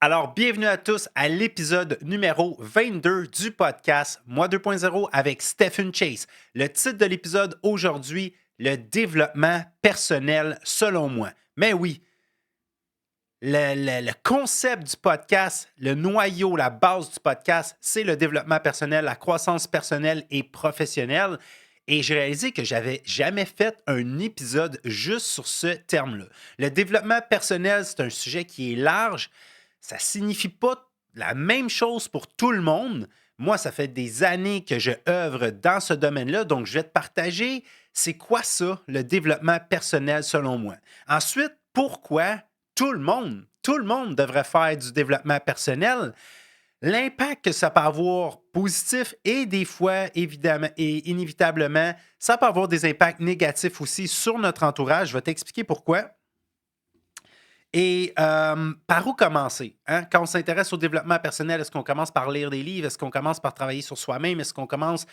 Alors, bienvenue à tous à l'épisode numéro 22 du podcast Moi 2.0 avec Stephen Chase. Le titre de l'épisode aujourd'hui, le développement personnel selon moi. Mais oui, le concept du podcast, le noyau, la base du podcast, c'est le développement personnel, la croissance personnelle et professionnelle. Et j'ai réalisé que j'avais jamais fait un épisode juste sur ce terme-là. Le développement personnel, c'est un sujet qui est large. Ça ne signifie pas la même chose pour tout le monde. Moi, ça fait des années que je œuvre dans ce domaine-là, donc je vais te partager c'est quoi ça, le développement personnel selon moi. Ensuite, pourquoi tout le monde devrait faire du développement personnel, l'impact que ça peut avoir positif et des fois, évidemment et inévitablement, ça peut avoir des impacts négatifs aussi sur notre entourage. Je vais t'expliquer pourquoi. Et par où commencer? Hein? Quand on s'intéresse au développement personnel, est-ce qu'on commence par lire des livres? Est-ce qu'on commence par travailler sur soi-même? Est-ce qu'on commence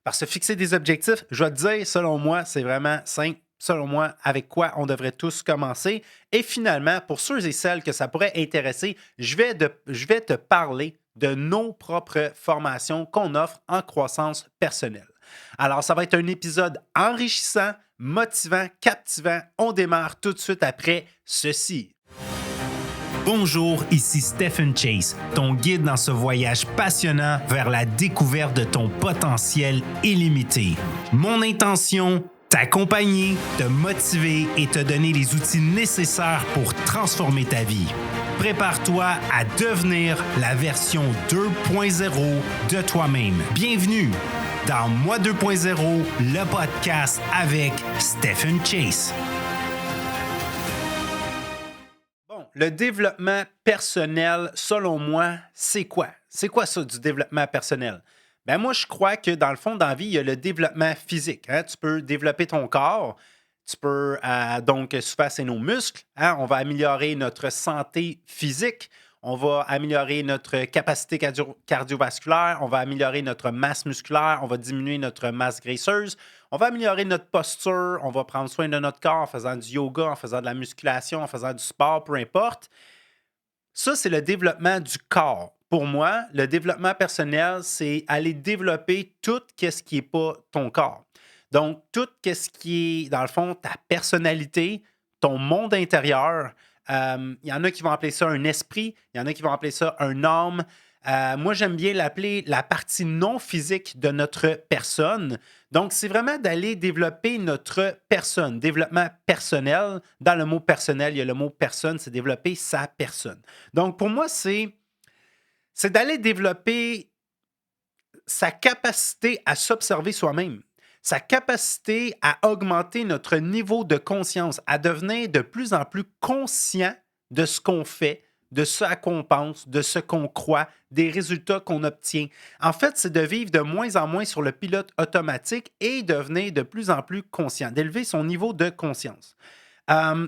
par se fixer des objectifs? Je vais te dire, selon moi, c'est vraiment simple. Selon moi, avec quoi on devrait tous commencer. Et finalement, pour ceux et celles que ça pourrait intéresser, je vais te parler de nos propres formations qu'on offre en croissance personnelle. Alors, ça va être un épisode enrichissant, motivant, captivant. On démarre tout de suite après ceci. Bonjour, ici Stephen Chase, ton guide dans ce voyage passionnant vers la découverte de ton potentiel illimité. Mon intention, t'accompagner, te motiver et te donner les outils nécessaires pour transformer ta vie. Prépare-toi à devenir la version 2.0 de toi-même. Bienvenue dans Moi 2.0, le podcast avec Stephen Chase. Le développement personnel, selon moi, c'est quoi? C'est quoi ça du développement personnel? Ben moi, je crois que dans le fond, dans la vie, il y a le développement physique. Hein? Tu peux développer ton corps, tu peux, donc, souvent, c'est nos muscles. Hein? On va améliorer notre santé physique, on va améliorer notre capacité cardiovasculaire, on va améliorer notre masse musculaire, on va diminuer notre masse graisseuse, on va améliorer notre posture, on va prendre soin de notre corps en faisant du yoga, en faisant de la musculation, en faisant du sport, peu importe. Ça, c'est le développement du corps. Pour moi, le développement personnel, c'est aller développer tout ce qui n'est pas ton corps. Donc, tout ce qui est, dans le fond, ta personnalité, ton monde intérieur. Il y en a qui vont appeler ça un esprit, il y en a qui vont appeler ça un âme. Moi, j'aime bien l'appeler la partie non physique de notre personne. Donc, c'est vraiment d'aller développer notre personne, développement personnel. Dans le mot personnel, il y a le mot personne, c'est développer sa personne. Donc, pour moi, c'est d'aller développer sa capacité à s'observer soi-même, sa capacité à augmenter notre niveau de conscience, à devenir de plus en plus conscient de ce qu'on fait, de ce à quoi on pense, de ce qu'on croit, des résultats qu'on obtient. En fait, c'est de vivre de moins en moins sur le pilote automatique et devenir de plus en plus conscient, d'élever son niveau de conscience.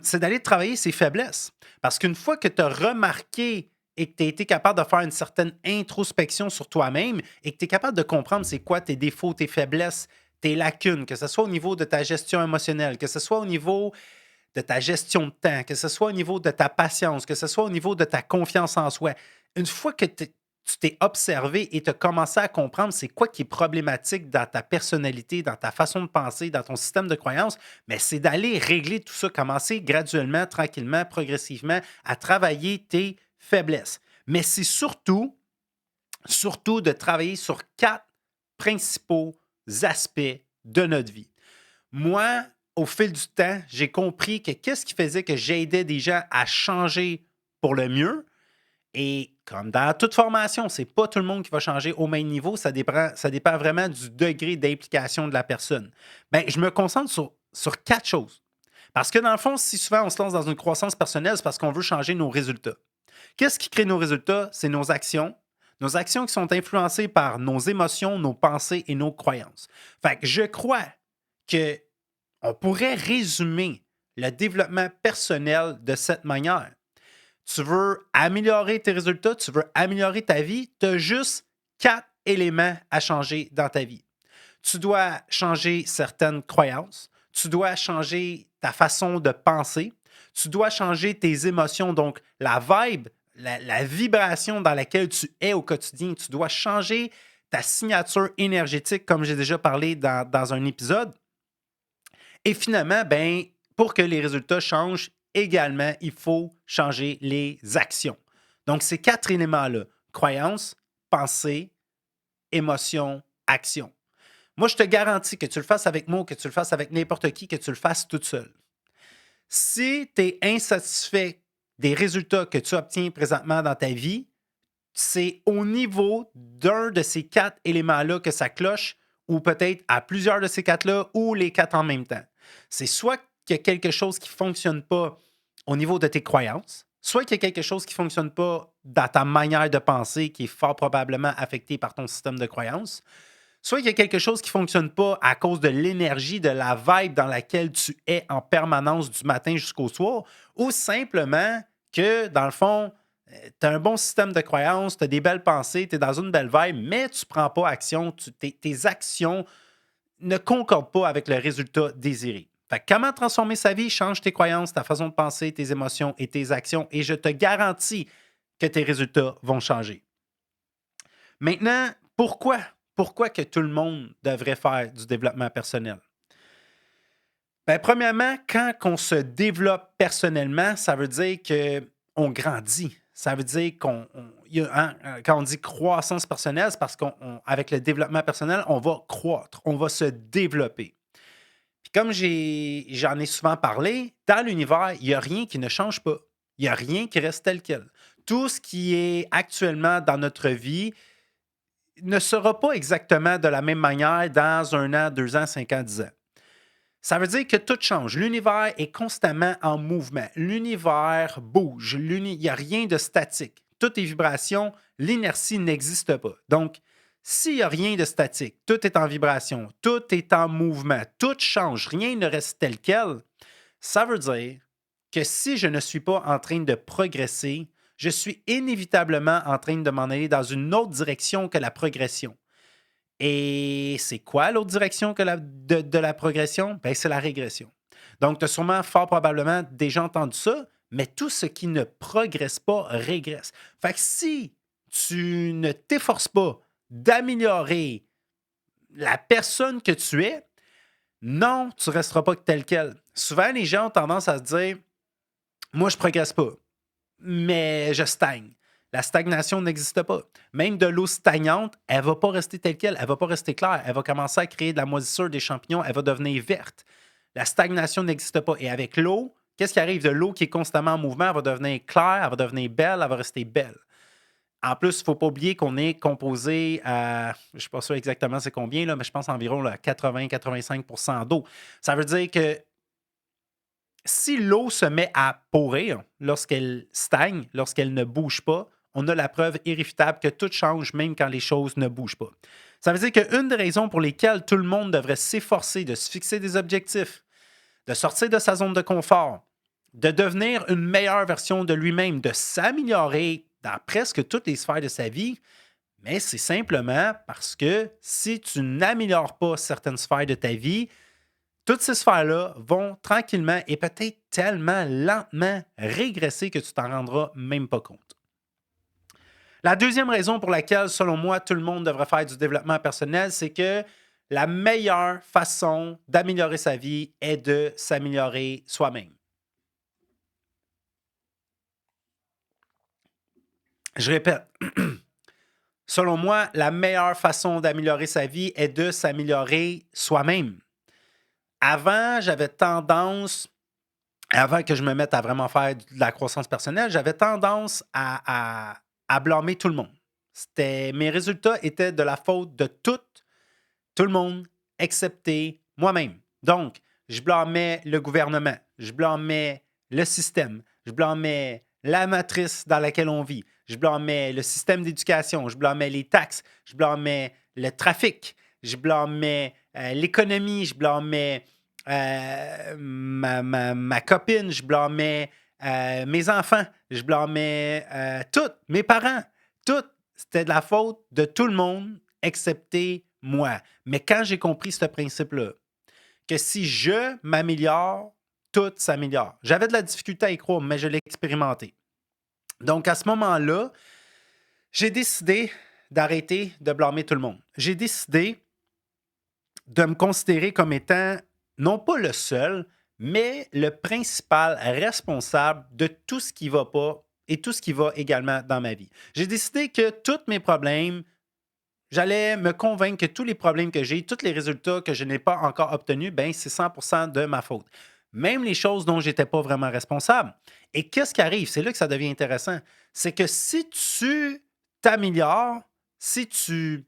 C'est d'aller travailler ses faiblesses. Parce qu'une fois que tu as remarqué et que tu as été capable de faire une certaine introspection sur toi-même et que tu es capable de comprendre c'est quoi tes défauts, tes faiblesses, tes lacunes, que ce soit au niveau de ta gestion émotionnelle, que ce soit au niveau de ta gestion de temps, que ce soit au niveau de ta patience, que ce soit au niveau de ta confiance en soi. Une fois que tu t'es observé et tu as commencé à comprendre c'est quoi qui est problématique dans ta personnalité, dans ta façon de penser, dans ton système de croyance, mais c'est d'aller régler tout ça, commencer graduellement, tranquillement, progressivement à travailler tes faiblesses. Mais c'est surtout de travailler sur 4 principaux aspects de notre vie. Moi, au fil du temps, j'ai compris que qu'est-ce qui faisait que j'aidais des gens à changer pour le mieux. Et comme dans toute formation, c'est pas tout le monde qui va changer au même niveau. Ça dépend vraiment du degré d'implication de la personne. Ben, je me concentre sur 4 choses. Parce que dans le fond, si souvent on se lance dans une croissance personnelle, c'est parce qu'on veut changer nos résultats. Qu'est-ce qui crée nos résultats? C'est nos actions. Nos actions qui sont influencées par nos émotions, nos pensées et nos croyances. Fait que je crois que on pourrait résumer le développement personnel de cette manière. Tu veux améliorer tes résultats, tu veux améliorer ta vie, tu as juste 4 éléments à changer dans ta vie. Tu dois changer certaines croyances, tu dois changer ta façon de penser, tu dois changer tes émotions, donc la vibe, la vibration dans laquelle tu es au quotidien. Tu dois changer ta signature énergétique, comme j'ai déjà parlé dans un épisode. Et finalement, ben, pour que les résultats changent également, il faut changer les actions. Donc, ces quatre éléments-là, croyance, pensée, émotion, action. Moi, je te garantis que tu le fasses avec moi, que tu le fasses avec n'importe qui, que tu le fasses toute seule. Si tu es insatisfait des résultats que tu obtiens présentement dans ta vie, c'est au niveau d'un de ces quatre éléments-là que ça cloche, ou peut-être à plusieurs de ces quatre-là, ou les quatre en même temps. C'est soit qu'il y a quelque chose qui ne fonctionne pas au niveau de tes croyances, soit qu'il y a quelque chose qui ne fonctionne pas dans ta manière de penser, qui est fort probablement affecté par ton système de croyances, soit qu'il y a quelque chose qui ne fonctionne pas à cause de l'énergie, de la vibe dans laquelle tu es en permanence du matin jusqu'au soir, ou simplement que, dans le fond, tu as un bon système de croyances, tu as des belles pensées, tu es dans une belle vibe, mais tu ne prends pas action, tes actions ne concordent pas avec le résultat désiré. Fait que comment transformer sa vie? Change tes croyances, ta façon de penser, tes émotions et tes actions, et je te garantis que tes résultats vont changer. Maintenant, pourquoi? Pourquoi que tout le monde devrait faire du développement personnel? Bien, premièrement, quand on se développe personnellement, ça veut dire qu'on grandit. Ça veut dire quand on dit croissance personnelle, c'est parce qu'avec le développement personnel, on va croître, on va se développer. Puis comme j'en ai souvent parlé, dans l'univers, il n'y a rien qui ne change pas. Il n'y a rien qui reste tel quel. Tout ce qui est actuellement dans notre vie ne sera pas exactement de la même manière dans 1 an, 2 ans, 5 ans, 10 ans. Ça veut dire que tout change. L'univers est constamment en mouvement. L'univers bouge. Il n'y a rien de statique. Tout est vibration. L'inertie n'existe pas. Donc, s'il n'y a rien de statique, tout est en vibration, tout est en mouvement, tout change, rien ne reste tel quel, ça veut dire que si je ne suis pas en train de progresser, je suis inévitablement en train de m'en aller dans une autre direction que la progression. Et c'est quoi l'autre direction que de la progression? Ben, c'est la régression. Donc, tu as sûrement fort probablement déjà entendu ça, mais tout ce qui ne progresse pas régresse. Fait que si tu ne t'efforces pas d'améliorer la personne que tu es, non, tu ne resteras pas tel quel. Souvent, les gens ont tendance à se dire, moi, je ne progresse pas, mais je stagne. La stagnation n'existe pas. Même de l'eau stagnante, elle ne va pas rester telle quelle, elle ne va pas rester claire. Elle va commencer à créer de la moisissure, des champignons, elle va devenir verte. La stagnation n'existe pas. Et avec l'eau, qu'est-ce qui arrive de l'eau qui est constamment en mouvement? Elle va devenir claire, elle va devenir belle, elle va rester belle. En plus, il ne faut pas oublier qu'on est composé à, je ne sais pas sûr exactement c'est combien, là, mais je pense environ 80-85% d'eau. Ça veut dire que si l'eau se met à pourrir lorsqu'elle stagne, lorsqu'elle ne bouge pas, on a la preuve irréfutable que tout change même quand les choses ne bougent pas. Ça veut dire qu'une des raisons pour lesquelles tout le monde devrait s'efforcer de se fixer des objectifs, de sortir de sa zone de confort, de devenir une meilleure version de lui-même, de s'améliorer dans presque toutes les sphères de sa vie, mais c'est simplement parce que si tu n'améliores pas certaines sphères de ta vie, toutes ces sphères-là vont tranquillement et peut-être tellement lentement régresser que tu t'en rendras même pas compte. La deuxième raison pour laquelle, selon moi, tout le monde devrait faire du développement personnel, c'est que la meilleure façon d'améliorer sa vie est de s'améliorer soi-même. Je répète, selon moi, la meilleure façon d'améliorer sa vie est de s'améliorer soi-même. Avant, j'avais tendance, avant que je me mette à vraiment faire de la croissance personnelle, j'avais tendance à blâmer tout le monde. Mes résultats étaient de la faute de tout le monde, excepté moi-même. Donc, je blâmais le gouvernement, je blâmais le système, je blâmais la matrice dans laquelle on vit, je blâmais le système d'éducation, je blâmais les taxes, je blâmais le trafic, je blâmais l'économie, je blâmais ma copine, je blâmais mes enfants, je blâmais tout, mes parents, tout. C'était de la faute de tout le monde, excepté moi. Mais quand j'ai compris ce principe-là, que si je m'améliore, tout s'améliore. J'avais de la difficulté à y croire, mais je l'ai expérimenté. Donc, à ce moment-là, j'ai décidé d'arrêter de blâmer tout le monde. J'ai décidé de me considérer comme étant non pas le seul, mais le principal responsable de tout ce qui ne va pas et tout ce qui va également dans ma vie. J'ai décidé que tous mes problèmes, j'allais me convaincre que tous les problèmes que j'ai, tous les résultats que je n'ai pas encore obtenus, ben c'est 100% de ma faute. Même les choses dont je n'étais pas vraiment responsable. Et qu'est-ce qui arrive? C'est là que ça devient intéressant. C'est que si tu t'améliores, si tu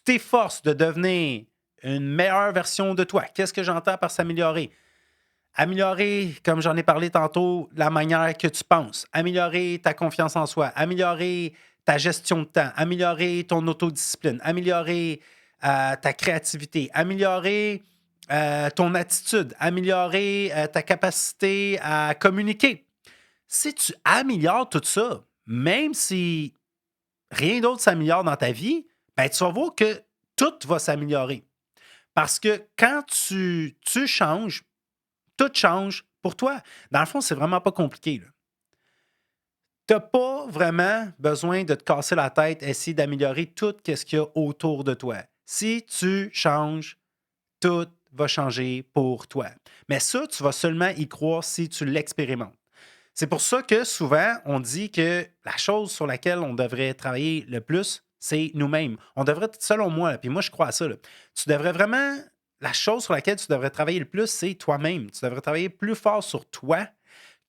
t'efforces de devenir une meilleure version de toi, qu'est-ce que j'entends par s'améliorer? Améliorer, comme j'en ai parlé tantôt, la manière que tu penses, améliorer ta confiance en soi, améliorer ta gestion de temps, améliorer ton autodiscipline, améliorer ta créativité, améliorer ton attitude, améliorer ta capacité à communiquer. Si tu améliores tout ça, même si rien d'autre s'améliore dans ta vie, ben, tu vas voir que tout va s'améliorer. Parce que quand tu changes, tout change pour toi. Dans le fond, c'est vraiment pas compliqué. Tu n'as pas vraiment besoin de te casser la tête, essayer d'améliorer tout ce qu'il y a autour de toi. Si tu changes, tout va changer pour toi. Mais ça, tu vas seulement y croire si tu l'expérimentes. C'est pour ça que souvent, on dit que la chose sur laquelle on devrait travailler le plus, c'est nous-mêmes. On devrait, selon moi, puis moi je crois à ça, tu devrais vraiment, la chose sur laquelle tu devrais travailler le plus, c'est toi-même. Tu devrais travailler plus fort sur toi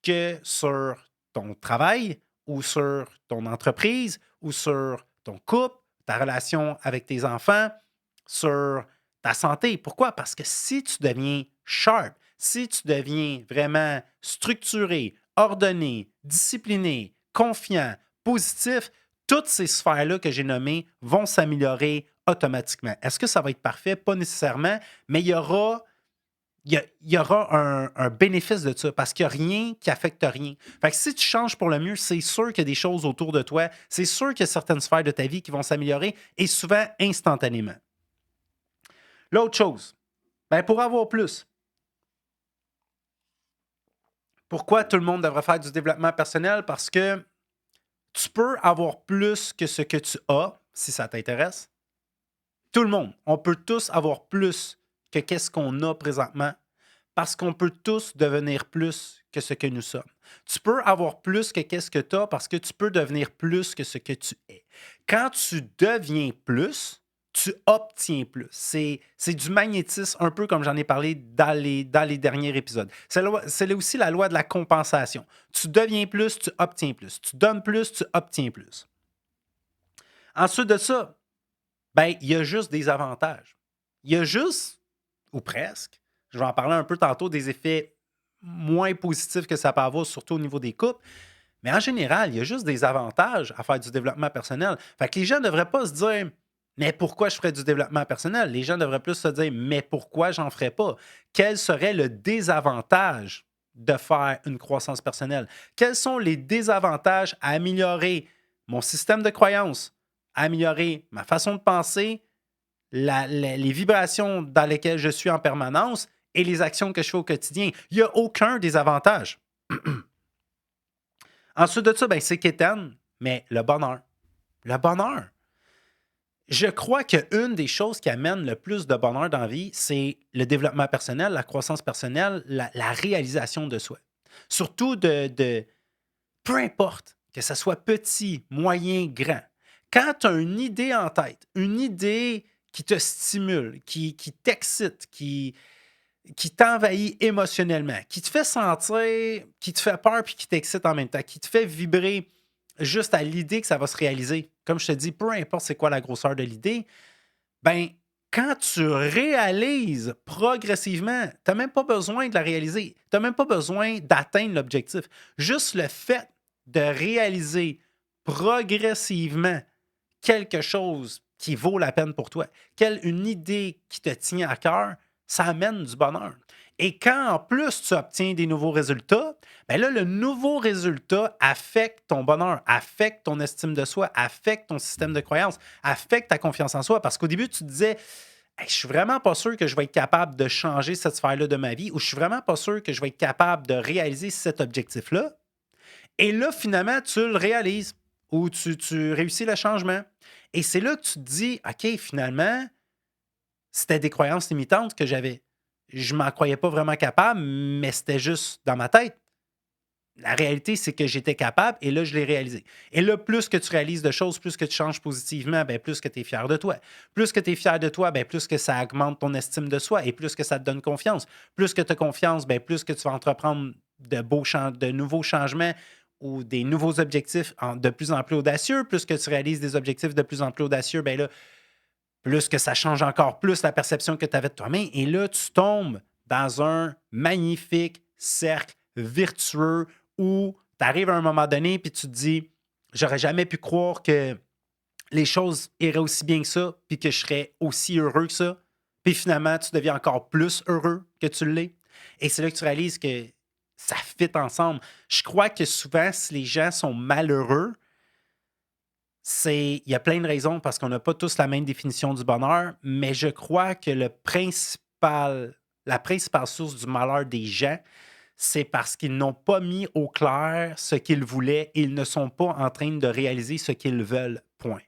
que sur ton travail ou sur ton entreprise ou sur ton couple, ta relation avec tes enfants, sur ta santé. Pourquoi? Parce que si tu deviens sharp, si tu deviens vraiment structuré, ordonné, discipliné, confiant, positif, toutes ces sphères-là que j'ai nommées vont s'améliorer automatiquement. Est-ce que ça va être parfait? Pas nécessairement, mais il y aura un bénéfice de ça parce qu'il n'y a rien qui affecte rien. Fait que si tu changes pour le mieux, c'est sûr qu'il y a des choses autour de toi, c'est sûr qu'il y a certaines sphères de ta vie qui vont s'améliorer et souvent instantanément. L'autre chose, ben pour avoir plus, pourquoi tout le monde devrait faire du développement personnel? Parce que tu peux avoir plus que ce que tu as, si ça t'intéresse. Tout le monde, on peut tous avoir plus que qu'est-ce qu'on a présentement parce qu'on peut tous devenir plus que ce que nous sommes. Tu peux avoir plus que qu'est-ce que tu as parce que tu peux devenir plus que ce que tu es. Quand tu deviens plus, tu obtiens plus. C'est du magnétisme, un peu comme j'en ai parlé dans les derniers épisodes. C'est aussi la loi de la compensation. Tu deviens plus, tu obtiens plus. Tu donnes plus, tu obtiens plus. Ensuite de ça, ben, il y a juste des avantages. Il y a juste, ou presque, je vais en parler un peu tantôt, des effets moins positifs que ça peut avoir, surtout au niveau des couples. Mais en général, il y a juste des avantages à faire du développement personnel. Fait que les gens ne devraient pas se dire mais pourquoi je ferais du développement personnel? Les gens devraient plus se dire mais pourquoi j'en ferais pas? Quel serait le désavantage de faire une croissance personnelle? Quels sont les désavantages à améliorer mon système de croyance, à améliorer ma façon de penser, les vibrations dans lesquelles je suis en permanence et les actions que je fais au quotidien? Il n'y a aucun désavantage. Ensuite de ça, ben, c'est qu'éterne, mais le bonheur. Le bonheur. Je crois qu'une des choses qui amène le plus de bonheur dans la vie, c'est le développement personnel, la croissance personnelle, la réalisation de soi. Surtout peu importe, que ce soit petit, moyen, grand. Quand tu as une idée en tête, une idée qui te stimule, qui t'excite, qui t'envahit émotionnellement, qui te fait sentir, qui te fait peur puis qui t'excite en même temps, qui te fait vibrer juste à l'idée que ça va se réaliser. Comme je te dis, peu importe c'est quoi la grosseur de l'idée, ben quand tu réalises progressivement, tu n'as même pas besoin de la réaliser. Tu n'as même pas besoin d'atteindre l'objectif. Juste le fait de réaliser progressivement quelque chose qui vaut la peine pour toi, une idée qui te tient à cœur, ça amène du bonheur. Et quand en plus tu obtiens des nouveaux résultats, bien là, le nouveau résultat affecte ton bonheur, affecte ton estime de soi, affecte ton système de croyance, affecte ta confiance en soi. Parce qu'au début, tu te disais, hey, je suis vraiment pas sûr que je vais être capable de changer cette sphère-là de ma vie ou je suis vraiment pas sûr que je vais être capable de réaliser cet objectif-là. Et là, finalement, tu le réalises ou tu réussis le changement. Et c'est là que tu te dis, OK, finalement, c'était des croyances limitantes que j'avais. Je m'en croyais pas vraiment capable, mais c'était juste dans ma tête. La réalité, c'est que j'étais capable et là, je l'ai réalisé. Et là, plus que tu réalises de choses, plus que tu changes positivement, ben, plus que tu es fier de toi. Plus que tu es fier de toi, ben, plus que ça augmente ton estime de soi et plus que ça te donne confiance. Plus que tu as confiance, ben, plus que tu vas entreprendre de nouveaux changements ou des nouveaux objectifs de plus en plus audacieux. Plus que tu réalises des objectifs de plus en plus audacieux, ben là, plus que ça change encore plus la perception que tu avais de toi-même. Et là, tu tombes dans un magnifique cercle vertueux où tu arrives à un moment donné puis tu te dis, j'aurais jamais pu croire que les choses iraient aussi bien que ça puis que je serais aussi heureux que ça. Puis finalement, tu deviens encore plus heureux que tu l'es. Et c'est là que tu réalises que ça fit ensemble. Je crois que souvent, si les gens sont malheureux, il y a plein de raisons parce qu'on n'a pas tous la même définition du bonheur, mais je crois que la principale source du malheur des gens, c'est parce qu'ils n'ont pas mis au clair ce qu'ils voulaient et ils ne sont pas en train de réaliser ce qu'ils veulent. Point.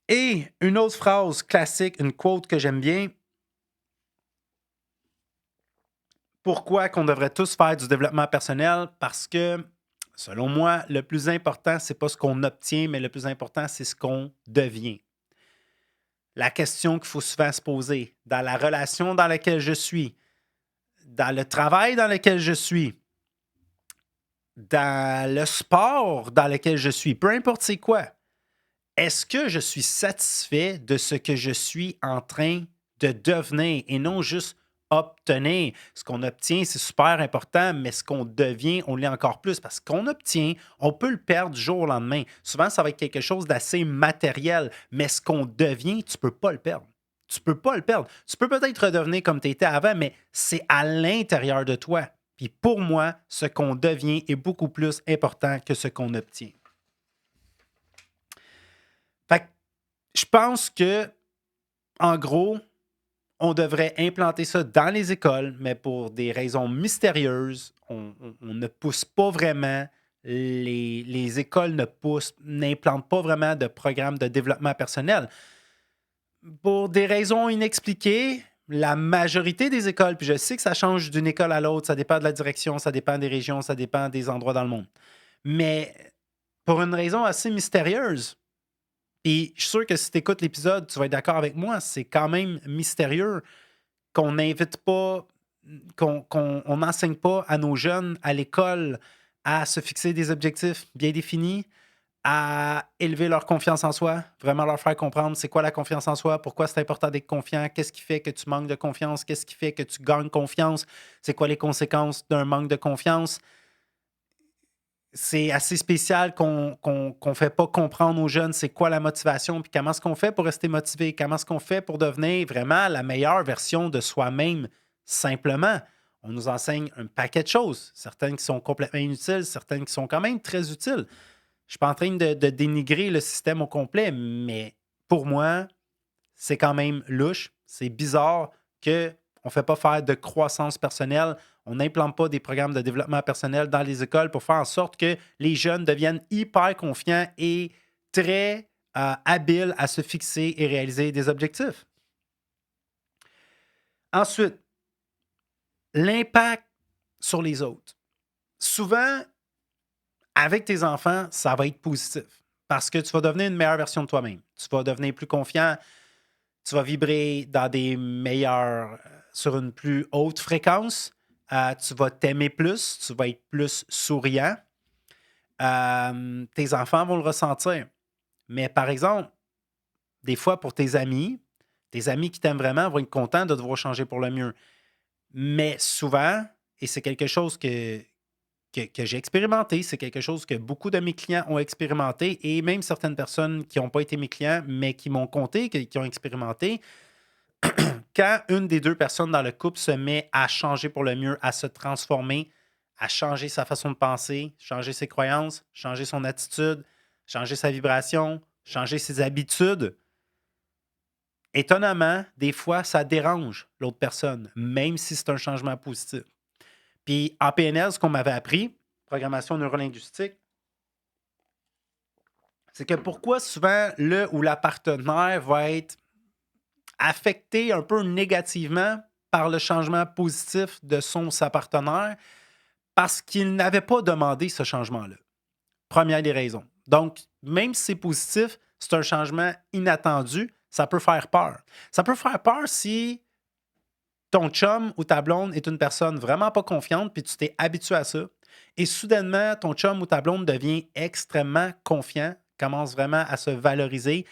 Et une autre phrase classique, une quote que j'aime bien. Pourquoi qu'on devrait tous faire du développement personnel? Parce que, selon moi, le plus important, c'est pas ce qu'on obtient, mais le plus important, c'est ce qu'on devient. La question qu'il faut souvent se poser, dans la relation dans laquelle je suis, dans le travail dans lequel je suis, dans le sport dans lequel je suis, peu importe c'est quoi, est-ce que je suis satisfait de ce que je suis en train de devenir et non juste obtenir? Ce qu'on obtient, c'est super important, mais ce qu'on devient, on l'est encore plus parce qu'on obtient, on peut le perdre du jour au lendemain. Souvent, ça va être quelque chose d'assez matériel, mais ce qu'on devient, tu ne peux pas le perdre. Tu peux pas le perdre. Tu peux peut-être redevenir comme tu étais avant, mais c'est à l'intérieur de toi. Puis pour moi, ce qu'on devient est beaucoup plus important que ce qu'on obtient. Fait que je pense que, en gros, on devrait implanter ça dans les écoles, mais pour des raisons mystérieuses, on ne pousse pas vraiment. Les écoles n'implantent pas vraiment de programme de développement personnel. Pour des raisons inexpliquées, la majorité des écoles, puis je sais que ça change d'une école à l'autre, ça dépend de la direction, ça dépend des régions, ça dépend des endroits dans le monde. Mais pour une raison assez mystérieuse, puis je suis sûr que si tu écoutes l'épisode, tu vas être d'accord avec moi, c'est quand même mystérieux qu'on n'invite pas, qu'on n'enseigne pas à nos jeunes à l'école à se fixer des objectifs bien définis, à élever leur confiance en soi, vraiment leur faire comprendre c'est quoi la confiance en soi, pourquoi c'est important d'être confiant, qu'est-ce qui fait que tu manques de confiance, qu'est-ce qui fait que tu gagnes confiance, c'est quoi les conséquences d'un manque de confiance. C'est assez spécial qu'on fait pas comprendre aux jeunes c'est quoi la motivation, puis comment est-ce qu'on fait pour rester motivé, comment est-ce qu'on fait pour devenir vraiment la meilleure version de soi-même simplement. On nous enseigne un paquet de choses, certaines qui sont complètement inutiles, certaines qui sont quand même très utiles. Je suis pas en train de dénigrer le système au complet, mais pour moi, c'est quand même louche. C'est bizarre qu'on ne fait pas faire de croissance personnelle. On n'implante pas des programmes de développement personnel dans les écoles pour faire en sorte que les jeunes deviennent hyper confiants et très habiles à se fixer et réaliser des objectifs. Ensuite, l'impact sur les autres. Souvent, avec tes enfants, ça va être positif parce que tu vas devenir une meilleure version de toi-même. Tu vas devenir plus confiant, tu vas vibrer dans des meilleurs, sur une plus haute fréquence. Tu vas t'aimer plus, tu vas être plus souriant. Tes enfants vont le ressentir. Mais par exemple, des fois pour tes amis qui t'aiment vraiment vont être contents de devoir changer pour le mieux. Mais souvent, et c'est quelque chose que j'ai expérimenté, c'est quelque chose que beaucoup de mes clients ont expérimenté et même certaines personnes qui n'ont pas été mes clients, mais qui m'ont conté, qui ont expérimenté, quand une des deux personnes dans le couple se met à changer pour le mieux, à se transformer, à changer sa façon de penser, changer ses croyances, changer son attitude, changer sa vibration, changer ses habitudes, étonnamment, des fois, ça dérange l'autre personne, même si c'est un changement positif. Puis en PNL, ce qu'on m'avait appris, programmation neurolinguistique, c'est que pourquoi souvent le ou la partenaire va être affecté un peu négativement par le changement positif de son ou sa partenaire parce qu'il n'avait pas demandé ce changement-là. Première des raisons. Donc, même si c'est positif, c'est un changement inattendu, ça peut faire peur. Ça peut faire peur si ton chum ou ta blonde est une personne vraiment pas confiante, puis tu t'es habitué à ça, et soudainement, ton chum ou ta blonde devient extrêmement confiant, commence vraiment à se valoriser.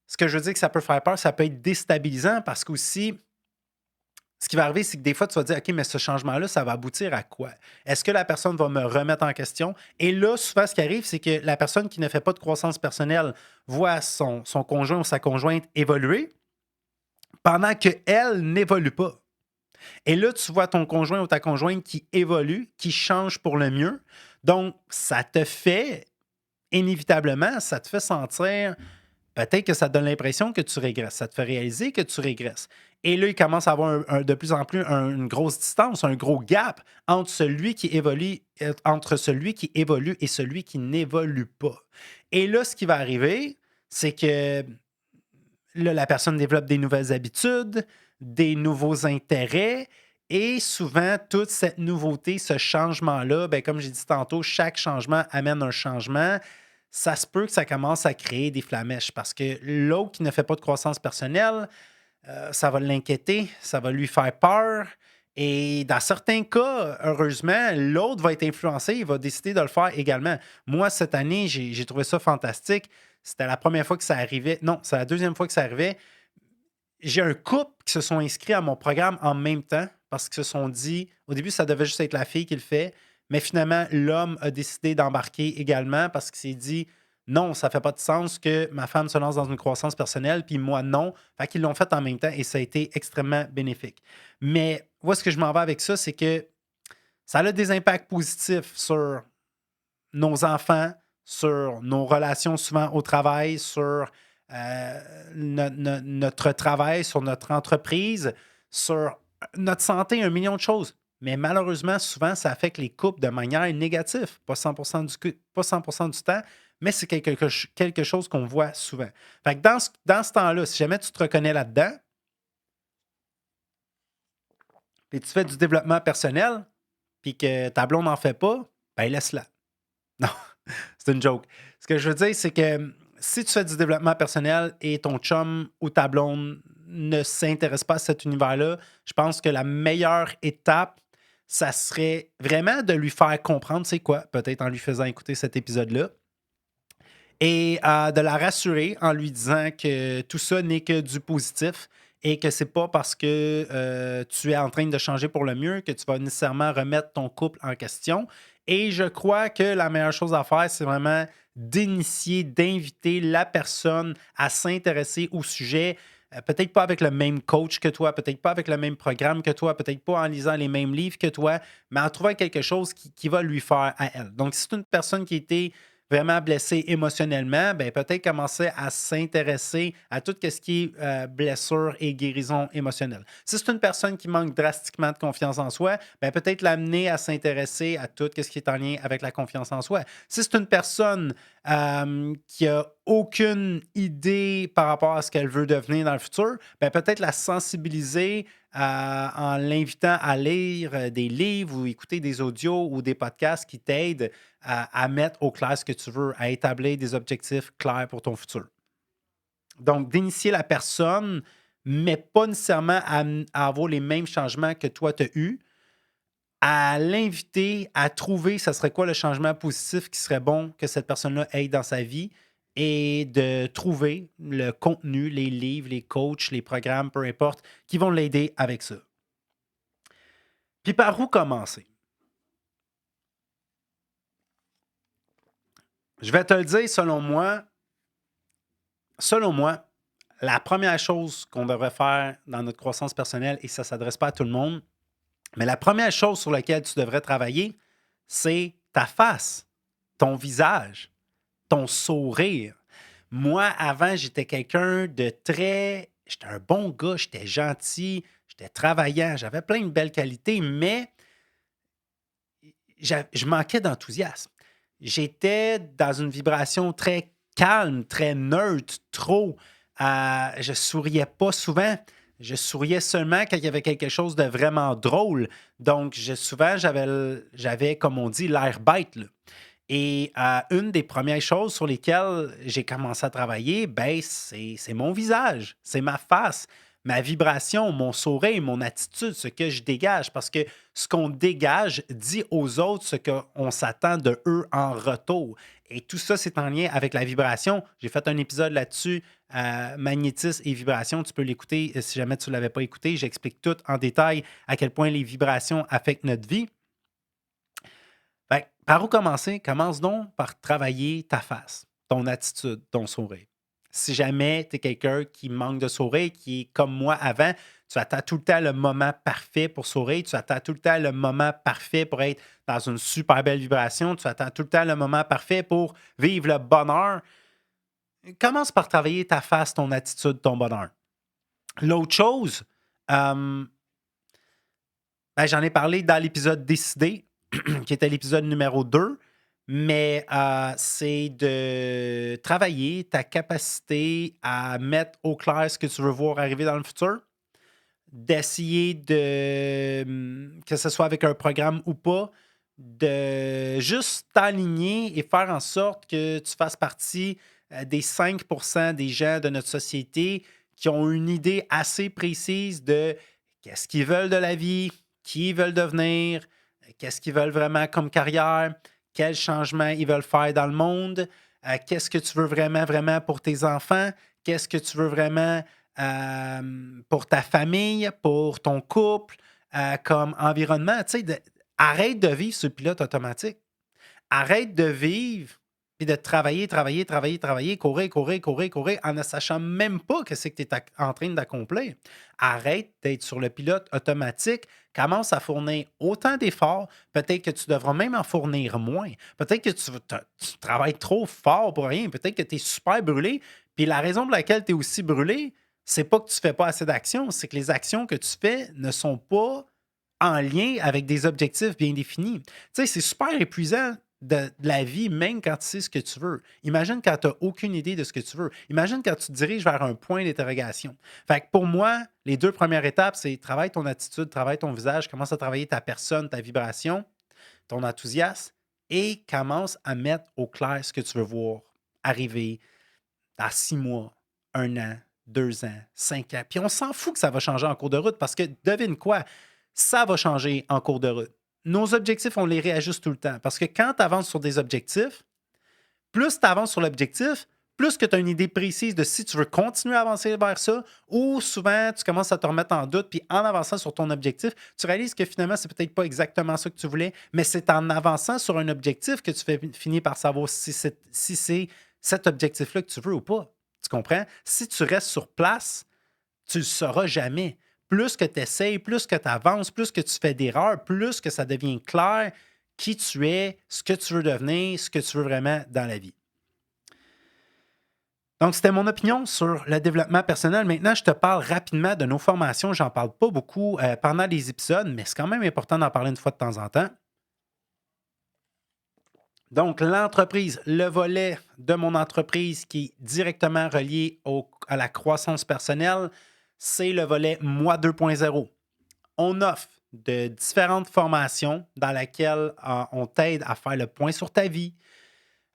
Ce que je veux dire que ça peut faire peur, ça peut être déstabilisant parce qu'aussi, ce qui va arriver, c'est que des fois, tu vas dire, OK, mais ce changement-là, ça va aboutir à quoi? Est-ce que la personne va me remettre en question? Et là, souvent, ce qui arrive, c'est que la personne qui ne fait pas de croissance personnelle voit son conjoint ou sa conjointe évoluer pendant qu'elle n'évolue pas. Et là, tu vois ton conjoint ou ta conjointe qui évolue, qui change pour le mieux. Donc, ça te fait, inévitablement, ça te fait sentir. Peut-être que ça te donne l'impression que tu régresses. Ça te fait réaliser que tu régresses. Et là, il commence à avoir de plus en plus une grosse distance, un gros gap entre celui qui évolue et celui qui n'évolue pas. Et là, ce qui va arriver, c'est que là, la personne développe des nouvelles habitudes, des nouveaux intérêts. Et souvent, toute cette nouveauté, ce changement-là, ben, comme j'ai dit tantôt, chaque changement amène un changement. Ça se peut que ça commence à créer des flamèches parce que l'autre qui ne fait pas de croissance personnelle, ça va l'inquiéter, ça va lui faire peur. Et dans certains cas, heureusement, l'autre va être influencé, il va décider de le faire également. Moi, cette année, j'ai trouvé ça fantastique. C'était la première fois que ça arrivait. Non, c'est la deuxième fois que ça arrivait. J'ai un couple qui se sont inscrits à mon programme en même temps parce qu'ils se sont dit, au début, ça devait juste être la fille qui le fait, mais finalement, l'homme a décidé d'embarquer également parce qu'il s'est dit, non, ça fait pas de sens que ma femme se lance dans une croissance personnelle, puis moi, non. Fait qu'ils l'ont fait en même temps et ça a été extrêmement bénéfique. Mais où est-ce que je m'en vais avec ça, c'est que ça a des impacts positifs sur nos enfants, sur nos relations souvent au travail, sur notre travail, sur notre entreprise, sur notre santé, un million de choses. Mais malheureusement, souvent, ça affecte les couples de manière négative. Pas 100% pas 100% du temps, mais c'est quelque chose qu'on voit souvent. Fait que dans ce temps-là, si jamais tu te reconnais là-dedans, puis tu fais du développement personnel, puis que ta blonde n'en fait pas, ben laisse-la. Non, c'est une joke. Ce que je veux dire, c'est que si tu fais du développement personnel et ton chum ou ta blonde ne s'intéresse pas à cet univers-là, je pense que la meilleure étape, ça serait vraiment de lui faire comprendre, c'est quoi, peut-être en lui faisant écouter cet épisode-là, et de la rassurer en lui disant que tout ça n'est que du positif et que c'est pas parce que tu es en train de changer pour le mieux que tu vas nécessairement remettre ton couple en question. Et je crois que la meilleure chose à faire, c'est vraiment d'initier, d'inviter la personne à s'intéresser au sujet. Peut-être pas avec le même coach que toi, peut-être pas avec le même programme que toi, peut-être pas en lisant les mêmes livres que toi, mais en trouvant quelque chose qui va lui faire à elle. Donc, si c'est une personne qui était vraiment blessé émotionnellement, ben peut-être commencer à s'intéresser à tout ce qui est blessure et guérison émotionnelle. Si c'est une personne qui manque drastiquement de confiance en soi, ben peut-être l'amener à s'intéresser à tout ce qui est en lien avec la confiance en soi. Si c'est une personne qui a aucune idée par rapport à ce qu'elle veut devenir dans le futur, ben peut-être la sensibiliser en l'invitant à lire des livres ou écouter des audios ou des podcasts qui t'aident à mettre au clair ce que tu veux, à établir des objectifs clairs pour ton futur. Donc, d'initier la personne, mais pas nécessairement à avoir les mêmes changements que toi, tu as eus, à l'inviter à trouver ce serait quoi le changement positif qui serait bon que cette personne-là ait dans sa vie et de trouver le contenu, les livres, les coachs, les programmes, peu importe, qui vont l'aider avec ça. Puis par où commencer? Je vais te le dire, selon moi, la première chose qu'on devrait faire dans notre croissance personnelle, et ça ne s'adresse pas à tout le monde, mais la première chose sur laquelle tu devrais travailler, c'est ta face, ton visage, ton sourire. Moi, avant, j'étais quelqu'un de très. J'étais un bon gars, j'étais gentil, j'étais travaillant, j'avais plein de belles qualités, mais je manquais d'enthousiasme. J'étais dans une vibration très calme, très neutre, trop. Je souriais pas souvent. Je souriais seulement quand il y avait quelque chose de vraiment drôle. Donc, souvent, j'avais, comme on dit, l'air bête, là. Et une des premières choses sur lesquelles j'ai commencé à travailler, ben, c'est mon visage, c'est ma face, ma vibration, mon sourire, mon attitude, ce que je dégage. Parce que ce qu'on dégage dit aux autres ce qu'on s'attend de eux en retour. Et tout ça, c'est en lien avec la vibration. J'ai fait un épisode là-dessus, magnétisme et vibration. Tu peux l'écouter si jamais tu ne l'avais pas écouté. J'explique tout en détail à quel point les vibrations affectent notre vie. Ben, par où commencer? Commence donc par travailler ta face, ton attitude, ton sourire. Si jamais tu es quelqu'un qui manque de sourire, qui est comme moi avant, tu attends tout le temps le moment parfait pour sourire, tu attends tout le temps le moment parfait pour être dans une super belle vibration, tu attends tout le temps le moment parfait pour vivre le bonheur. Commence par travailler ta face, ton attitude, ton bonheur. L'autre chose, euh, ben, j'en ai parlé dans l'épisode Décider, qui était l'épisode numéro 2, mais c'est de travailler ta capacité à mettre au clair ce que tu veux voir arriver dans le futur, d'essayer que ce soit avec un programme ou pas, de juste t'aligner et faire en sorte que tu fasses partie des 5% des gens de notre société qui ont une idée assez précise de qu'est-ce qu'ils veulent de la vie, qui ils veulent devenir, qu'est-ce qu'ils veulent vraiment comme carrière, quels changements ils veulent faire dans le monde, qu'est-ce que tu veux vraiment, vraiment pour tes enfants, qu'est-ce que tu veux vraiment pour ta famille, pour ton couple, comme environnement. Tu sais, arrête de vivre sur le pilote automatique. Arrête de vivre et de travailler, travailler, travailler, travailler, courir, courir, courir, courir, en ne sachant même pas que c'est que tu es en train d'accomplir. Arrête d'être sur le pilote automatique. Commence à fournir autant d'efforts. Peut-être que tu devras même en fournir moins. Peut-être que tu travailles trop fort pour rien. Peut-être que tu es super brûlé. Puis la raison pour laquelle tu es aussi brûlé, c'est pas que tu fais pas assez d'actions, c'est que les actions que tu fais ne sont pas en lien avec des objectifs bien définis. Tu sais, c'est super épuisant de la vie, même quand tu sais ce que tu veux. Imagine quand tu n'as aucune idée de ce que tu veux. Imagine quand tu te diriges vers un point d'interrogation. Fait que pour moi, les 2 premières étapes, c'est travaille ton attitude, travaille ton visage, commence à travailler ta personne, ta vibration, ton enthousiasme et commence à mettre au clair ce que tu veux voir arriver dans 6 mois, 1 an, 2 ans, 5 ans. Puis on s'en fout que ça va changer en cours de route parce que devine quoi? Ça va changer en cours de route. Nos objectifs, on les réajuste tout le temps. Parce que quand tu avances sur des objectifs, plus tu avances sur l'objectif, plus que tu as une idée précise de si tu veux continuer à avancer vers ça, ou souvent tu commences à te remettre en doute, puis en avançant sur ton objectif, tu réalises que finalement, c'est peut-être pas exactement ça que tu voulais, mais c'est en avançant sur un objectif que tu finis par savoir si c'est cet objectif-là que tu veux ou pas. Tu comprends? Si tu restes sur place, tu ne le sauras jamais. Plus que tu essayes, plus que tu avances, plus que tu fais d'erreurs, plus que ça devient clair qui tu es, ce que tu veux devenir, ce que tu veux vraiment dans la vie. Donc, c'était mon opinion sur le développement personnel. Maintenant, je te parle rapidement de nos formations. J'en parle pas beaucoup pendant les épisodes, mais c'est quand même important d'en parler une fois de temps en temps. Donc, l'entreprise, le volet de mon entreprise qui est directement relié à la croissance personnelle, c'est le volet Moi 2.0. On offre de différentes formations dans lesquelles on t'aide à faire le point sur ta vie,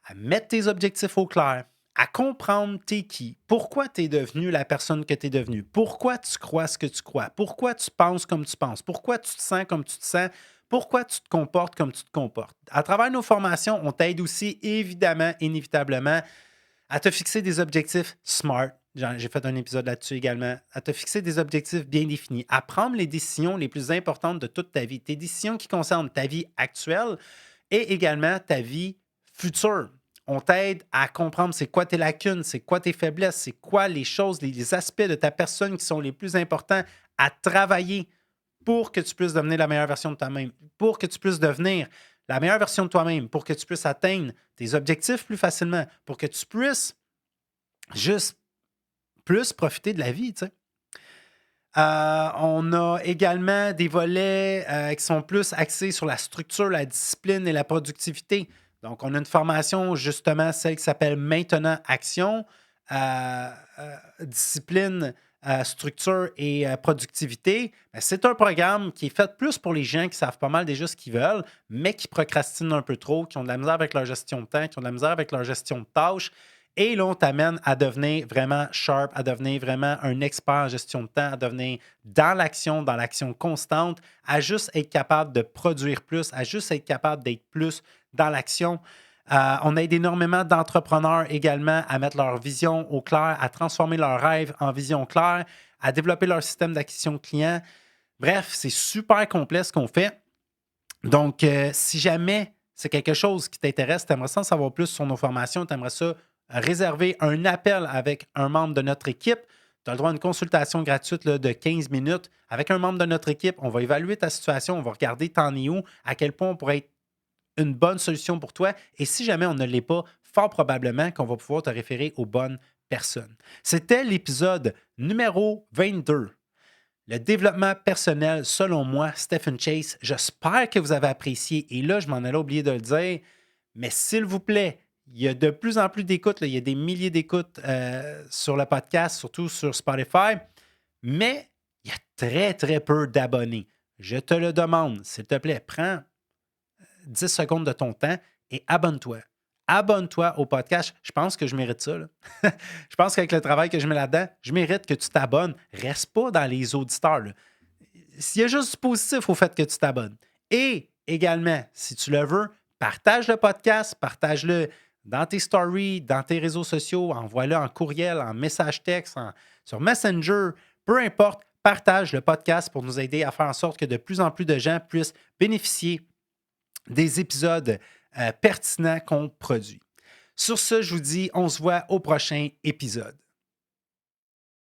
à mettre tes objectifs au clair, à comprendre t'es qui, pourquoi tu es devenu la personne que tu es devenue, pourquoi tu crois ce que tu crois, pourquoi tu penses comme tu penses, pourquoi tu te sens comme tu te sens, pourquoi tu te comportes comme tu te comportes. À travers nos formations, on t'aide aussi évidemment, inévitablement, à te fixer des objectifs SMART. J'ai fait un épisode là-dessus également. À te fixer des objectifs bien définis, à prendre les décisions les plus importantes de toute ta vie, tes décisions qui concernent ta vie actuelle et également ta vie future. On t'aide à comprendre c'est quoi tes lacunes, c'est quoi tes faiblesses, c'est quoi les choses, les aspects de ta personne qui sont les plus importants à travailler pour que tu puisses devenir la meilleure version de toi-même, pour que tu puisses devenir la meilleure version de toi-même, pour que tu puisses atteindre tes objectifs plus facilement, pour que tu puisses juste plus profiter de la vie, tu sais. On a également des volets qui sont plus axés sur la structure, la discipline et la productivité. Donc, on a une formation, justement, celle qui s'appelle Maintenant Action, discipline, structure et productivité. Ben, c'est un programme qui est fait plus pour les gens qui savent pas mal déjà ce qu'ils veulent, mais qui procrastinent un peu trop, qui ont de la misère avec leur gestion de temps, qui ont de la misère avec leur gestion de tâches. Et là, on t'amène à devenir vraiment sharp, à devenir vraiment un expert en gestion de temps, à devenir dans l'action constante, à juste être capable de produire plus, à juste être capable d'être plus dans l'action. On aide énormément d'entrepreneurs également à mettre leur vision au clair, à transformer leurs rêves en vision claire, à développer leur système d'acquisition client. Bref, c'est super complet ce qu'on fait. Donc, si jamais c'est quelque chose qui t'intéresse, tu aimerais ça en savoir plus sur nos formations, tu aimerais ça réserver un appel avec un membre de notre équipe, tu as le droit à une consultation gratuite là, de 15 minutes avec un membre de notre équipe. On va évaluer ta situation, on va regarder t'en es où, à quel point on pourrait être une bonne solution pour toi. Et si jamais on ne l'est pas, fort probablement qu'on va pouvoir te référer aux bonnes personnes. C'était l'épisode numéro 22. Le développement personnel, selon moi, Stephen Chase. J'espère que vous avez apprécié. Et là, je m'en allais oublier de le dire, mais s'il vous plaît, il y a de plus en plus d'écoutes. Il y a des milliers d'écoutes sur le podcast, surtout sur Spotify. Mais il y a très, très peu d'abonnés. Je te le demande, s'il te plaît, prends 10 secondes de ton temps et abonne-toi. Abonne-toi au podcast. Je pense que je mérite ça. Là. Je pense qu'avec le travail que je mets là-dedans, je mérite que tu t'abonnes. Reste pas dans les auditeurs. Là. S'il y a juste du positif au fait que tu t'abonnes. Et également, si tu le veux, partage le podcast, partage-le dans tes stories, dans tes réseaux sociaux, envoie-le en courriel, en message texte, sur Messenger, peu importe, partage le podcast pour nous aider à faire en sorte que de plus en plus de gens puissent bénéficier des épisodes pertinents qu'on produit. Sur ce, je vous dis, on se voit au prochain épisode.